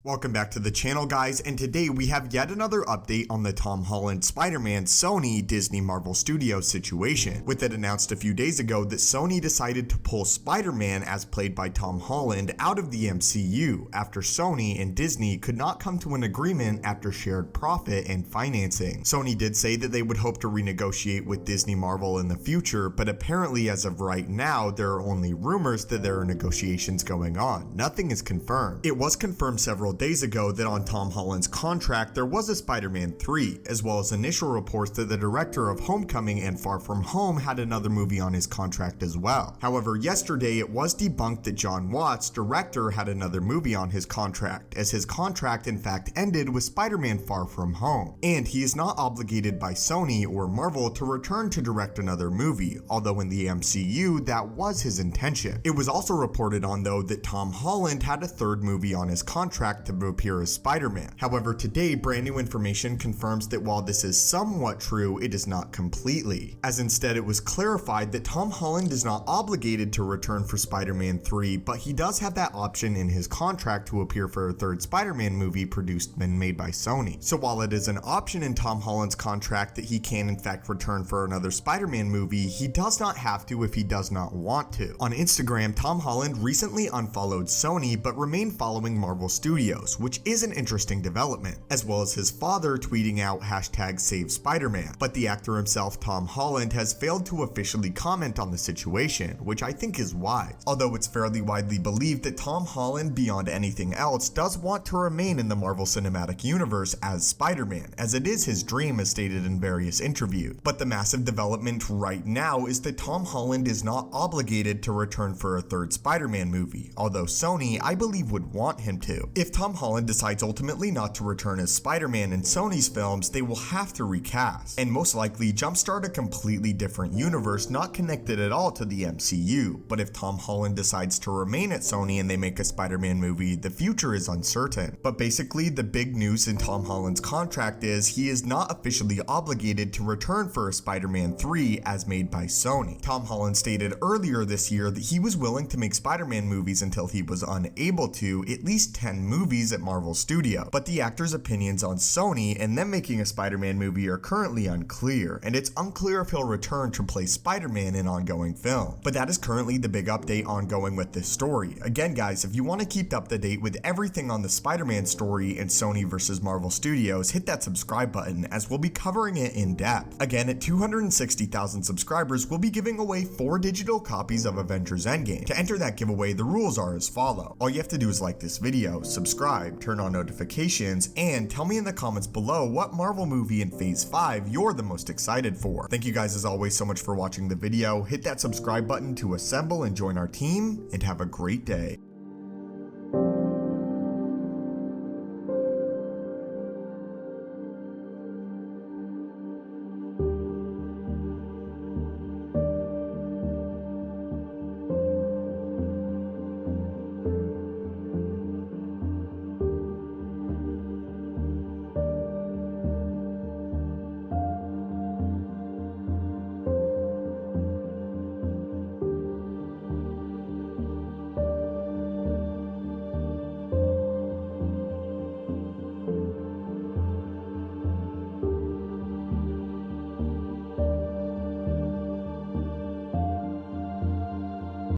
Welcome back to the channel, guys, and today we have yet another update on the Tom Holland Spider-Man Sony Disney Marvel Studios situation, with it announced a few days ago that Sony decided to pull Spider-Man, as played by Tom Holland, out of the MCU after Sony and Disney could not come to an agreement after shared profit and financing. Sony did say that they would hope to renegotiate with Disney Marvel in the future, but apparently as of right now there are only rumors that there are negotiations going on. Nothing is confirmed. It was confirmed several days ago that on Tom Holland's contract there was a Spider-Man 3, as well as initial reports that the director of Homecoming and Far From Home had another movie on his contract as well. However, yesterday it was debunked that Jon Watts, director, had another movie on his contract, as his contract in fact ended with Spider-Man Far From Home, and he is not obligated by Sony or Marvel to return to direct another movie, although in the MCU that was his intention. It was also reported on, though, that Tom Holland had a third movie on his contract to appear as Spider-Man. However, today brand new information confirms that while this is somewhat true, it is not completely, as instead it was clarified that Tom Holland is not obligated to return for Spider-Man 3, but he does have that option in his contract to appear for a third Spider-Man movie produced and made by Sony. So while it is an option in Tom Holland's contract that he can in fact return for another Spider-Man movie, he does not have to if he does not want to. On Instagram, Tom Holland recently unfollowed Sony but remained following Marvel Studios, which is an interesting development, as well as his father tweeting out #SaveSpider-Man. But the actor himself, Tom Holland, has failed to officially comment on the situation, which I think is wise. Although it's fairly widely believed that Tom Holland, beyond anything else, does want to remain in the Marvel Cinematic Universe as Spider-Man, as it is his dream as stated in various interviews. But the massive development right now is that Tom Holland is not obligated to return for a third Spider-Man movie, although Sony, I believe, would want him to. If Tom Holland decides ultimately not to return as Spider-Man in Sony's films, they will have to recast, and most likely jumpstart a completely different universe not connected at all to the MCU. But if Tom Holland decides to remain at Sony and they make a Spider-Man movie, the future is uncertain. But basically, the big news in Tom Holland's contract is he is not officially obligated to return for a Spider-Man 3 as made by Sony. Tom Holland stated earlier this year that he was willing to make Spider-Man movies until he was unable to, at least 10 movies at Marvel Studios, but the actor's opinions on Sony and them making a Spider-Man movie are currently unclear, and it's unclear if he'll return to play Spider-Man in ongoing film. But that is currently the big update ongoing with this story. Again, guys, if you want to keep up to date with everything on the Spider-Man story and Sony versus Marvel Studios, hit that subscribe button, as we'll be covering it in depth. Again, at 260,000 subscribers, we'll be giving away 4 digital copies of Avengers Endgame. To enter that giveaway, the rules are as follow. All you have to do is like this video, subscribe, turn on notifications, and tell me in the comments below what Marvel movie in Phase 5 you're the most excited for. Thank you guys as always so much for watching the video. Hit that subscribe button to assemble and join our team, and have a great day.